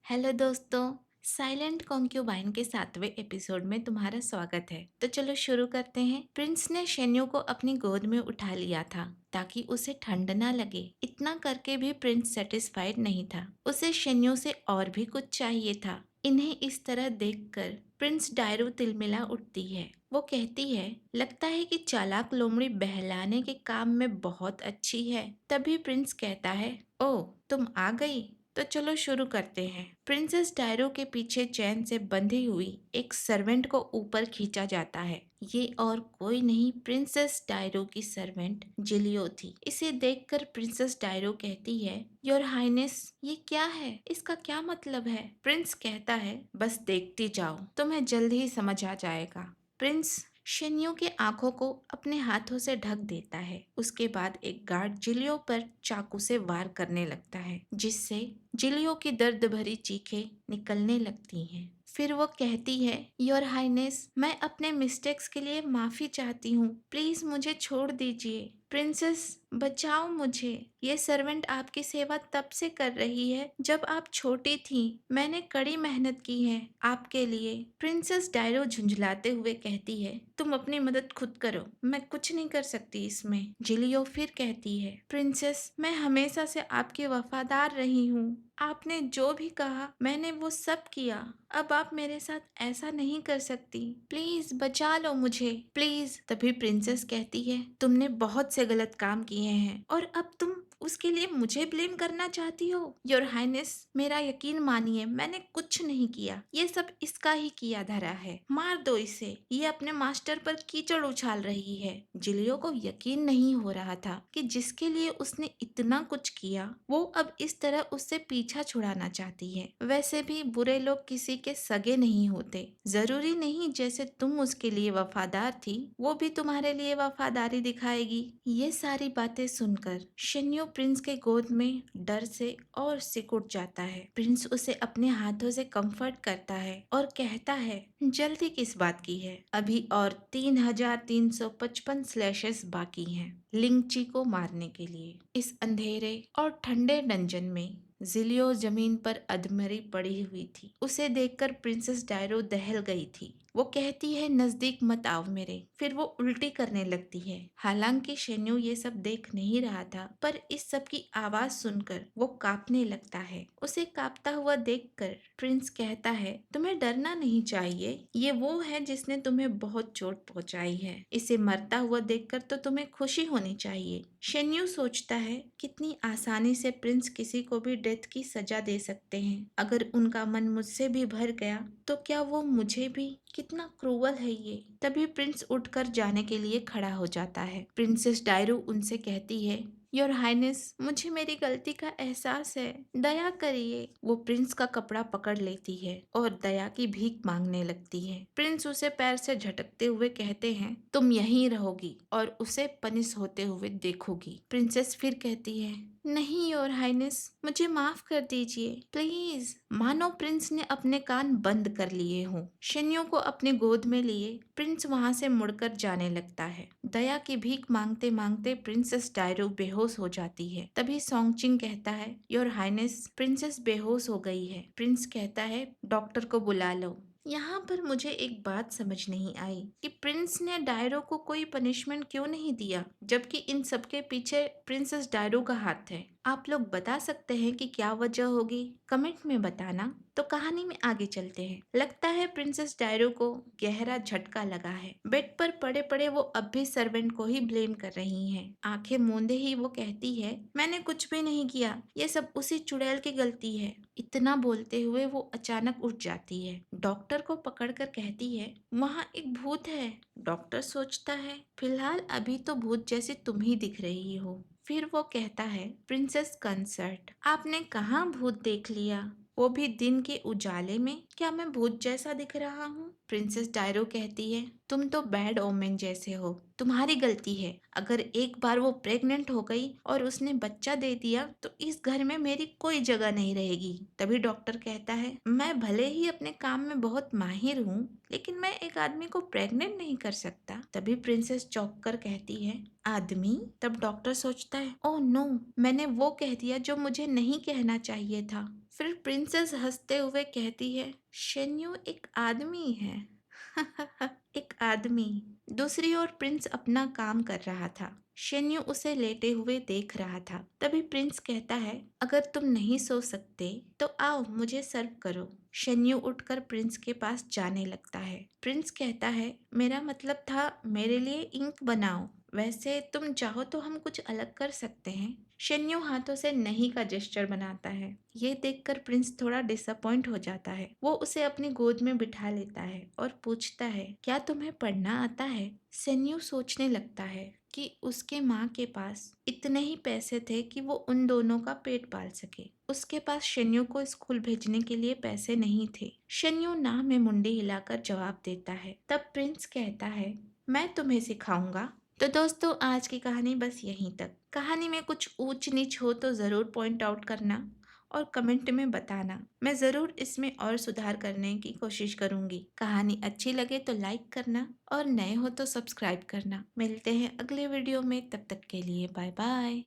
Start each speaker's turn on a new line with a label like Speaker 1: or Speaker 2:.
Speaker 1: Hello दोस्तों। Silent कॉन्क्यूबाइन के 7वें episode में तुम्हारा स्वागत है। तो चलो शुरू करते हैं। प्रिंस ने शेन्यू को अपनी गोद में उठा लिया था ताकि उसे ठंड ना लगे। इतना करके भी प्रिंस सेटिस्फाइड नहीं था। उसे शेन्यू से और भी कुछ चाहिए था। इन्हें इस तरह देखकर प्रिंस डायरो तिलमिला उठती है। वो कहती है, लगता है कि चालाक लोमड़ी बहलाने के काम में बहुत अच्छी है। तभी प्रिंस कहता है, ओह तुम आ गई, तो चलो शुरू करते हैं। प्रिंसेस डायरो के पीछे चैन से बंधी हुई एक सर्वेंट को ऊपर खींचा जाता है। ये और कोई नहीं, प्रिंसेस डायरो की सर्वेंट जिलियो थी। इसे देखकर प्रिंसेस डायरो कहती है, योर हाइनेस, ये क्या है? इसका क्या मतलब है? प्रिंस कहता है, बस देखती जाओ, तुम्हें जल्द ही समझ आ जाएगा। प्रिंस शेन्यू के आंखों को अपने हाथों से ढक देता है। उसके बाद एक गार्ड जिलियो पर चाकू से वार करने लगता है, जिससे जिलियो की दर्द भरी चीखें निकलने लगती हैं। फिर वो कहती है, योर हाइनेस, मैं अपने मिस्टेक्स के लिए माफी चाहती हूँ। प्लीज मुझे छोड़ दीजिए। प्रिंसेस बचाओ मुझे। ये सर्वेंट आपकी सेवा तब से कर रही है जब आप छोटी थी। मैंने कड़ी मेहनत की है आपके लिए। प्रिंसेस डायरो झुंझलाते हुए कहती है, तुम अपनी मदद खुद करो, मैं कुछ नहीं कर सकती इसमें। जिलियो फिर कहती है, प्रिंसेस, मैं हमेशा से आपकी वफादार रही हूँ। आपने जो भी कहा मैंने वो सब किया। अब आप मेरे साथ ऐसा नहीं कर सकती। प्लीज बचा लो मुझे, प्लीज। तभी प्रिंसेस कहती है, तुमने बहुत से गलत काम किए हैं और अब तुम उसके लिए मुझे ब्लेम करना चाहती हो। योर हाइनेस, मेरा यकीन मानिए, मैंने कुछ नहीं किया। ये सब इसका ही किया धरा है। मार दो इसे, ये अपने मास्टर पर कीचड़ उछाल रही है। जिलियो को यकीन नहीं हो रहा था कि जिसके लिए उसने इतना कुछ किया वो अब इस तरह उससे पीछा छुड़ाना चाहती है। वैसे भी बुरे लोग किसी के सगे नहीं होते। जरूरी नहीं जैसे तुम उसके लिए वफादार थी वो भी तुम्हारे लिए वफादारी दिखाएगी। ये सारी बातें सुनकर शेन्यू प्रिंस के गोद में डर से और सिकुड़ जाता है। प्रिंस उसे अपने हाथों से कंफर्ट करता है और कहता है, जल्दी किस बात की है? अभी और 3355 स्लैशेस बाकी हैं लिंगची को मारने के लिए। इस अंधेरे और ठंडे डंजन में जिलियो जमीन पर अधमरी पड़ी हुई थी। उसे देखकर प्रिंसेस डायरो दहल गई थी। वो कहती है, नजदीक मत आओ मेरे। फिर वो उल्टी करने लगती है। हालांकि शेन्यू ये सब देख नहीं रहा था, पर इस सब की आवाज सुनकर वो कांपने लगता है। उसे कांपता हुआ देखकर प्रिंस कहता है, तुम्हें डरना नहीं चाहिए। ये वो है जिसने तुम्हें बहुत चोट पहुंचाई है। इसे मरता हुआ देखकर तो तुम्हें खुशी होनी चाहिए। शेन्यू सोचता है, कितनी आसानी से प्रिंस किसी को भी डेथ की सजा दे सकते हैं। अगर उनका मन मुझसे भी भर गया तो क्या वो मुझे भी? कितना क्रूवल है ये। तभी प्रिंस उठकर जाने के लिए खड़ा हो जाता है। प्रिंसेस डायरो उनसे कहती है, योर हाइनेस, मुझे मेरी गलती का एहसास है, दया करिए। वो प्रिंस का कपड़ा पकड़ लेती है और दया की भीख मांगने लगती है। प्रिंस उसे पैर से झटकते हुए कहते हैं, तुम यहीं रहोगी और उसे पनिश होते हुए देखोगी। प्रिंसेस फिर कहती है, नहीं योर हाइनेस, मुझे माफ कर दीजिए प्लीज। मानो प्रिंस ने अपने कान बंद कर लिए हों। शेन्यू को अपने गोद में लिए प्रिंस वहां से मुड़कर जाने लगता है। दया की भीख मांगते मांगते प्रिंसेस डायरो बेहोश हो जाती है। तभी सोंगचिंग कहता है, योर हाइनेस, प्रिंसेस बेहोश हो गई है। प्रिंस कहता है, डॉक्टर को बुला लो। यहाँ पर मुझे एक बात समझ नहीं आई कि प्रिंस ने डायरो को कोई पनिशमेंट क्यों नहीं दिया, जबकि इन सबके पीछे प्रिंसेस डायरो का हाथ है। आप लोग बता सकते हैं कि क्या वजह होगी? कमेंट में बताना। तो कहानी में आगे चलते हैं। लगता है प्रिंसेस डायरो को गहरा झटका लगा है। बेड पर पड़े पड़े वो अब भी सर्वेंट को ही ब्लेम कर रही हैं। आंखें मूंदे ही वो कहती है, मैंने कुछ भी नहीं किया, ये सब उसी चुड़ैल की गलती है। इतना बोलते हुए वो अचानक उठ जाती है। डॉक्टर को पकड़कर कहती है, वहाँ एक भूत है। डॉक्टर सोचता है, फिलहाल अभी तो भूत जैसी तुम ही दिख रही हो। फिर वो कहता है, प्रिंसेस कंसर्ट, आपने कहाँ भूत देख लिया, वो भी दिन के उजाले में? क्या मैं भूत जैसा दिख रहा हूँ? प्रिंसेस डायरो कहती है, तुम तो बैड ओमेन जैसे हो, तुम्हारी गलती है। अगर एक बार वो प्रेग्नेंट हो गई और उसने बच्चा दे दिया तो इस घर में मेरी कोई जगह नहीं रहेगी। तभी डॉक्टर कहता है, मैं भले ही अपने काम में बहुत माहिर हूँ, लेकिन मैं एक आदमी को प्रेग्नेंट नहीं कर सकता। तभी प्रिंसेस चौंक कर कहती है, आदमी? तब डॉक्टर सोचता है, ओह नो, मैंने वो कह दिया जो मुझे नहीं कहना चाहिए था। फिर प्रिंसेस हंसते हुए कहती है, शेन्यू एक आदमी है। एक आदमी। दूसरी ओर प्रिंस अपना काम कर रहा था। शेन्यू उसे लेटे हुए देख रहा था। तभी प्रिंस कहता है, अगर तुम नहीं सो सकते तो आओ मुझे सर्व करो। शेन्यू उठकर प्रिंस के पास जाने लगता है। प्रिंस कहता है, मेरा मतलब था मेरे लिए इंक बनाओ। वैसे तुम चाहो तो हम कुछ अलग कर सकते हैं। शेन्यू हाथों से नहीं का जेस्चर बनाता है। ये देखकर प्रिंस थोड़ा डिसअपॉइंट हो जाता है। वो उसे अपनी गोद में बिठा लेता है और पूछता है, क्या तुम्हें पढ़ना आता है? शेन्यू सोचने लगता है कि उसके माँ के पास इतने ही पैसे थे कि वो उन दोनों का पेट पाल सके। उसके पास शेन्यू को स्कूल भेजने के लिए पैसे नहीं थे। शेन्यू ना में मुंडी हिलाकर जवाब देता है। तब प्रिंस कहता है, मैं तुम्हें सिखाऊंगा। तो दोस्तों, आज की कहानी बस यहीं तक। कहानी में कुछ ऊंच नीच हो तो ज़रूर पॉइंट आउट करना और कमेंट में बताना। मैं ज़रूर इसमें और सुधार करने की कोशिश करूंगी। कहानी अच्छी लगे तो लाइक करना और नए हो तो सब्सक्राइब करना। मिलते हैं अगले वीडियो में, तब तक के लिए बाय बाय।